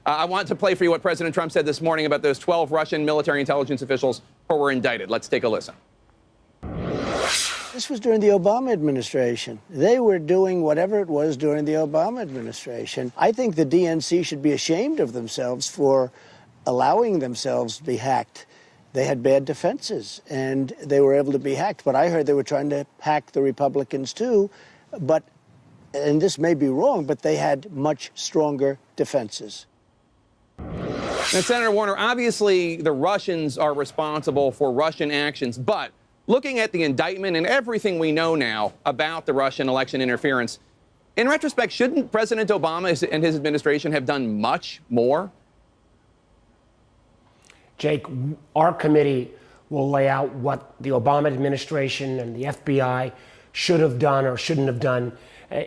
I want to play for you what President Trump said this morning about those 12 Russian military intelligence officials who were indicted. Let's take a listen. This was during the Obama administration. They were doing whatever it was during the Obama administration. I think the DNC should be ashamed of themselves for allowing themselves to be hacked. They had bad defenses, and they were able to be hacked. But I heard they were trying to hack the Republicans, too. But, and this may be wrong, but they had much stronger defenses. Now, Senator Warner, obviously the Russians are responsible for Russian actions, but looking at the indictment and everything we know now about the Russian election interference, in retrospect, shouldn't President Obama and his administration have done much more? Jake, our committee will lay out what the Obama administration and the FBI should have done or shouldn't have done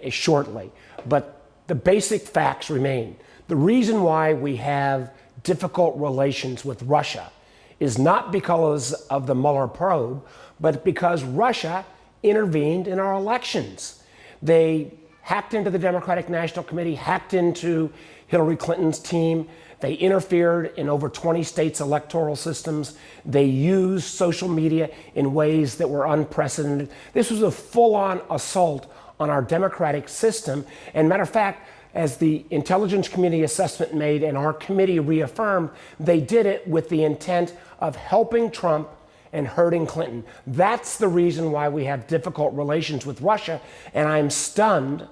shortly. But the basic facts remain. The reason why we have difficult relations with Russia is not because of the Mueller probe, but because Russia intervened in our elections. They hacked into the Democratic National Committee, hacked into Hillary Clinton's team. They interfered in over 20 states' electoral systems. They used social media in ways that were unprecedented. This was a full-on assault on our democratic system. And matter of fact, as the Intelligence Committee assessment made and our committee reaffirmed, they did it with the intent of helping Trump and hurting Clinton. That's the reason why we have difficult relations with Russia. And I'm stunned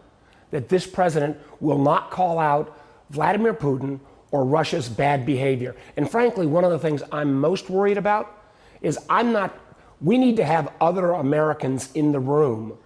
that this president will not call out Vladimir Putin or Russia's bad behavior. And frankly, one of the things I'm most worried about is we need to have other Americans in the room.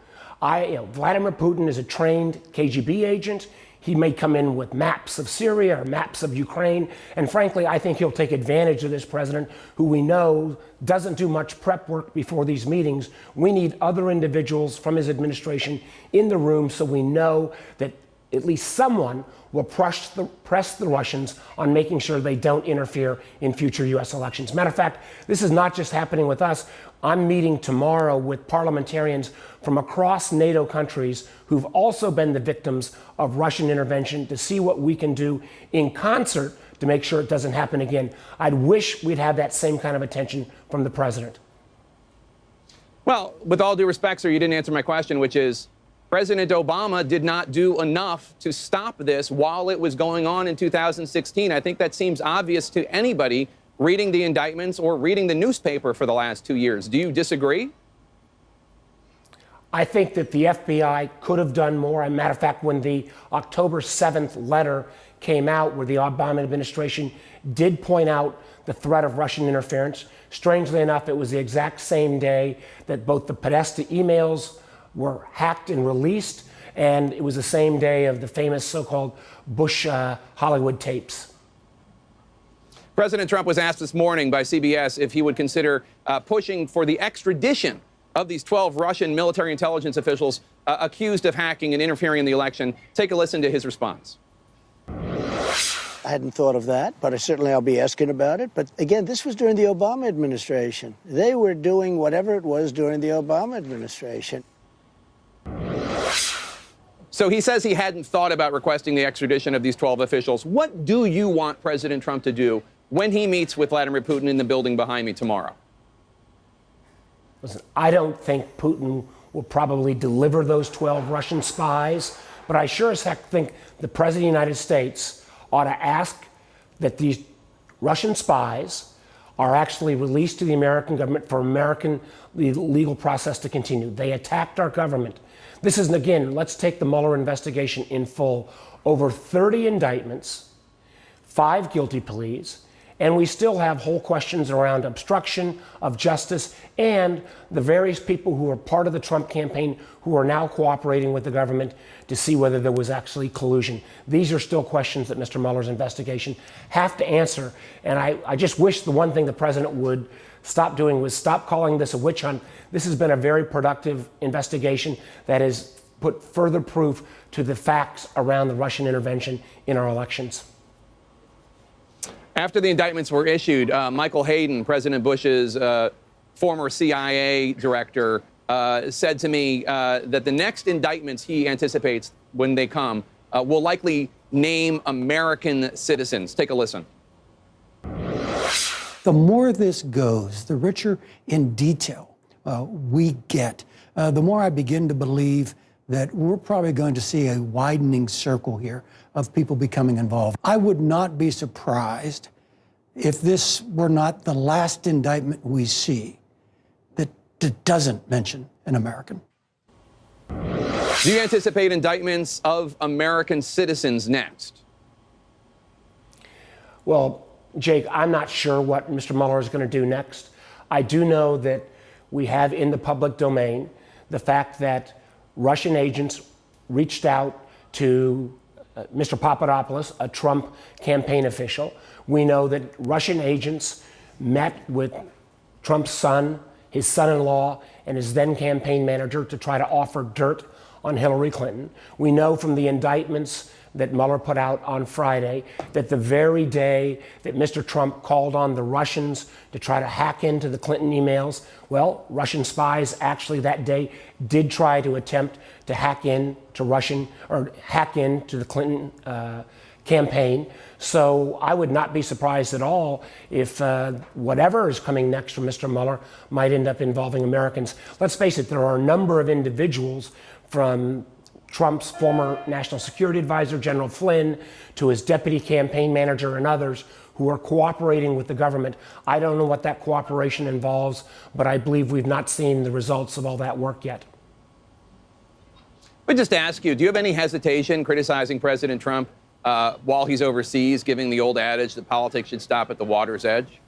Vladimir Putin is a trained KGB agent. He may come in with maps of Syria or maps of Ukraine. And frankly, I think he'll take advantage of this president, who we know doesn't do much prep work before these meetings. We need other individuals from his administration in the room so we know that at least someone will press the Russians on making sure they don't interfere in future U.S. elections. Matter of fact, this is not just happening with us. I'm meeting tomorrow with parliamentarians from across NATO countries who've also been the victims of Russian intervention to see what we can do in concert to make sure it doesn't happen again. I'd wish we'd have that same kind of attention from the president. Well, with all due respect, sir, you didn't answer my question, which is, President Obama did not do enough to stop this while it was going on in 2016. I think that seems obvious to anybody reading the indictments or reading the newspaper for the last 2 years. Do you disagree? I think that the FBI could have done more. As a matter of fact, when the October 7th letter came out where the Obama administration did point out the threat of Russian interference, strangely enough, it was the exact same day that both the Podesta emails were hacked and released, and it was the same day of the famous so-called Bush Hollywood tapes. President Trump was asked this morning by CBS if he would consider pushing for the extradition of these 12 Russian military intelligence officials accused of hacking and interfering in the election. Take a listen to his response. I hadn't thought of that, but I'll be asking about it. But again, this was during the Obama administration. They were doing whatever it was during the Obama administration. So he says he hadn't thought about requesting the extradition of these 12 officials. What do you want President Trump to do when he meets with Vladimir Putin in the building behind me tomorrow? Listen, I don't think Putin will probably deliver those 12 Russian spies, but I sure as heck think the President of the United States ought to ask that these Russian spies are actually released to the American government for American legal process to continue. They attacked our government. This is, again, let's take the Mueller investigation in full. Over 30 indictments, 5 guilty pleas, and we still have whole questions around obstruction of justice and the various people who are part of the Trump campaign who are now cooperating with the government to see whether there was actually collusion. These are still questions that Mr. Mueller's investigation have to answer. And I just wish the one thing the president would stop doing was stop calling this a witch hunt. This has been a very productive investigation that has put further proof to the facts around the Russian intervention in our elections. After the indictments were issued, Michael Hayden, President Bush's former CIA director, said to me that the next indictments he anticipates when they come will likely name American citizens. Take a listen. The more this goes, the richer in detail we get, the more I begin to believe that we're probably going to see a widening circle here of people becoming involved. I would not be surprised if this were not the last indictment we see that doesn't mention an American. Do you anticipate indictments of American citizens next? Well, Jake, I'm not sure what Mr. Mueller is going to do next. I do know that we have in the public domain the fact that Russian agents reached out to Mr. Papadopoulos, a Trump campaign official. We know that Russian agents met with Trump's son, his son-in-law, and his then campaign manager to try to offer dirt on Hillary Clinton. We know from the indictments that Mueller put out on Friday that the very day that Mr. Trump called on the Russians to try to hack into the Clinton emails, well, Russian spies actually that day did try to attempt to hack into the Clinton campaign. So I would not be surprised at all if whatever is coming next from Mr. Mueller might end up involving Americans. Let's face it, there are a number of individuals from Trump's former national security advisor, General Flynn, to his deputy campaign manager and others who are cooperating with the government. I don't know what that cooperation involves, but I believe we've not seen the results of all that work yet. But just to ask you, do you have any hesitation criticizing President Trump while he's overseas, giving the old adage that politics should stop at the water's edge?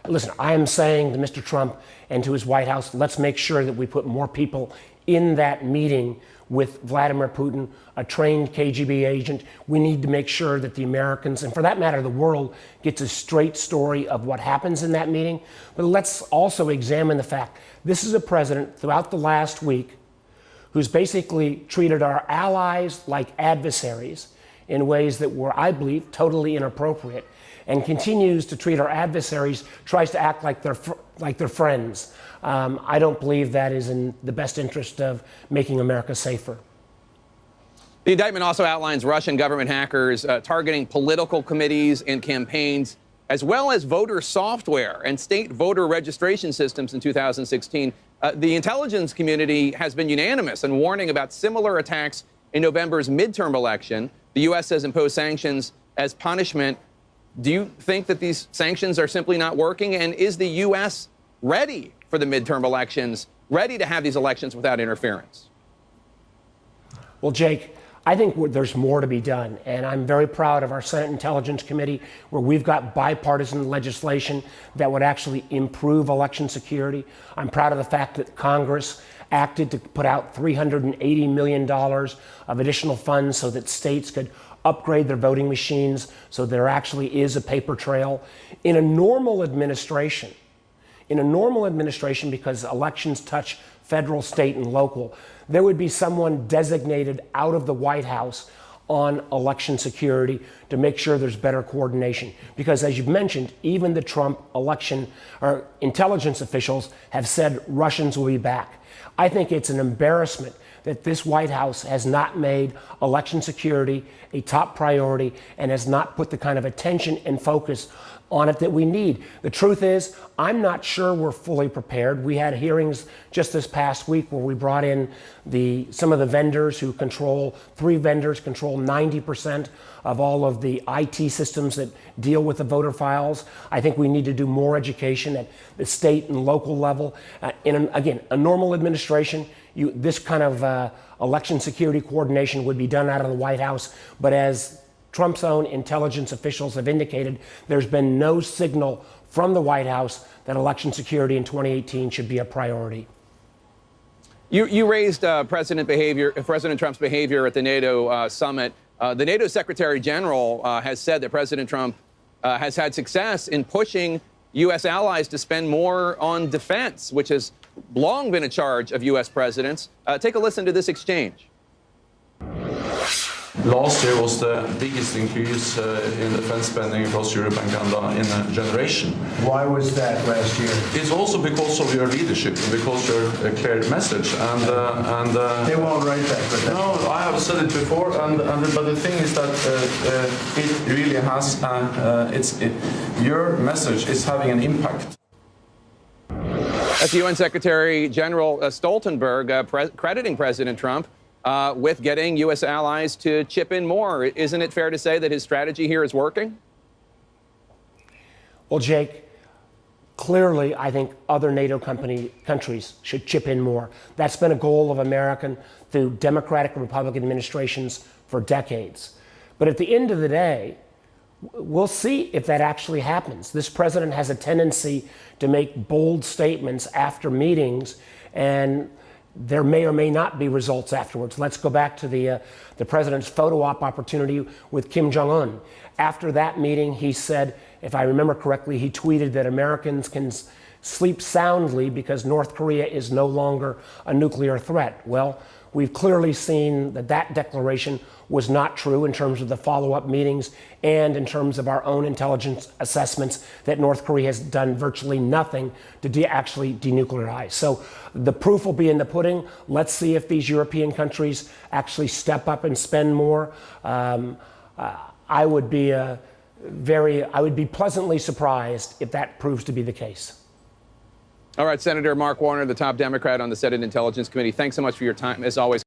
Listen, I am saying to Mr. Trump and to his White House, let's make sure that we put more people in that meeting with Vladimir Putin, a trained KGB agent. We need to make sure that the Americans, and for that matter, the world, gets a straight story of what happens in that meeting. But let's also examine the fact this is a president throughout the last week who's basically treated our allies like adversaries in ways that were, I believe, totally inappropriate, and continues to treat our adversaries, tries to act like they're friends. I don't believe that is in the best interest of making America safer. The indictment also outlines Russian government hackers targeting political committees and campaigns, as well as voter software and state voter registration systems in 2016. The intelligence community has been unanimous in warning about similar attacks in November's midterm election. The U.S. has imposed sanctions as punishment. Do you think that these sanctions are simply not working? And is the U.S. ready for the midterm elections, ready to have these elections without interference? Well, Jake, I think there's more to be done. And I'm very proud of our Senate Intelligence Committee, where we've got bipartisan legislation that would actually improve election security. I'm proud of the fact that Congress acted to put out $380 million of additional funds so that states could upgrade their voting machines so there actually is a paper trail. In a normal administration, because elections touch federal, state, and local, there would be someone designated out of the White House on election security to make sure there's better coordination. Because as you've mentioned, even the Trump election or intelligence officials have said Russians will be back. I think it's an embarrassment that this White House has not made election security a top priority and has not put the kind of attention and focus on it that we need. The truth is, I'm not sure we're fully prepared. We had hearings just this past week where we brought in some of the vendors who three vendors control 90% of all of the IT systems that deal with the voter files. I think we need to do more education at the state and local level. Again, a normal administration, this kind of election security coordination would be done out of the White House. But as Trump's own intelligence officials have indicated, there's been no signal from the White House that election security in 2018 should be a priority. You raised President Trump's behavior at the NATO summit. The NATO Secretary General has said that President Trump has had success in pushing U.S. allies to spend more on defense, which has long been a charge of U.S. presidents. Take a listen to this exchange. last year was the biggest increase in defense spending across Europe and Canada in a generation. Why was that last year? It's also because of your leadership and because your clear message. They won't write that, but no, I have said it before, but the thing is that it really has. Your message is having an impact. That's UN Secretary General Stoltenberg crediting President Trump with getting U.S. allies to chip in more. Isn't it fair to say that his strategy here is working? Well, Jake, clearly, I think other NATO countries should chip in more. That's been a goal of American through Democratic and Republican administrations for decades. But at the end of the day, we'll see if that actually happens. This president has a tendency to make bold statements after meetings, and there may or may not be results afterwards. Let's go back to the president's photo op opportunity with Kim Jong-un. After that meeting, he said, if I remember correctly, he tweeted that Americans can sleep soundly because North Korea is no longer a nuclear threat. Well, we've clearly seen that that declaration was not true in terms of the follow-up meetings and in terms of our own intelligence assessments that North Korea has done virtually nothing to actually denuclearize. So the proof will be in the pudding. Let's see if these European countries actually step up and spend more. I would be pleasantly surprised if that proves to be the case. All right, Senator Mark Warner, the top Democrat on the Senate Intelligence Committee, thanks so much for your time, as always.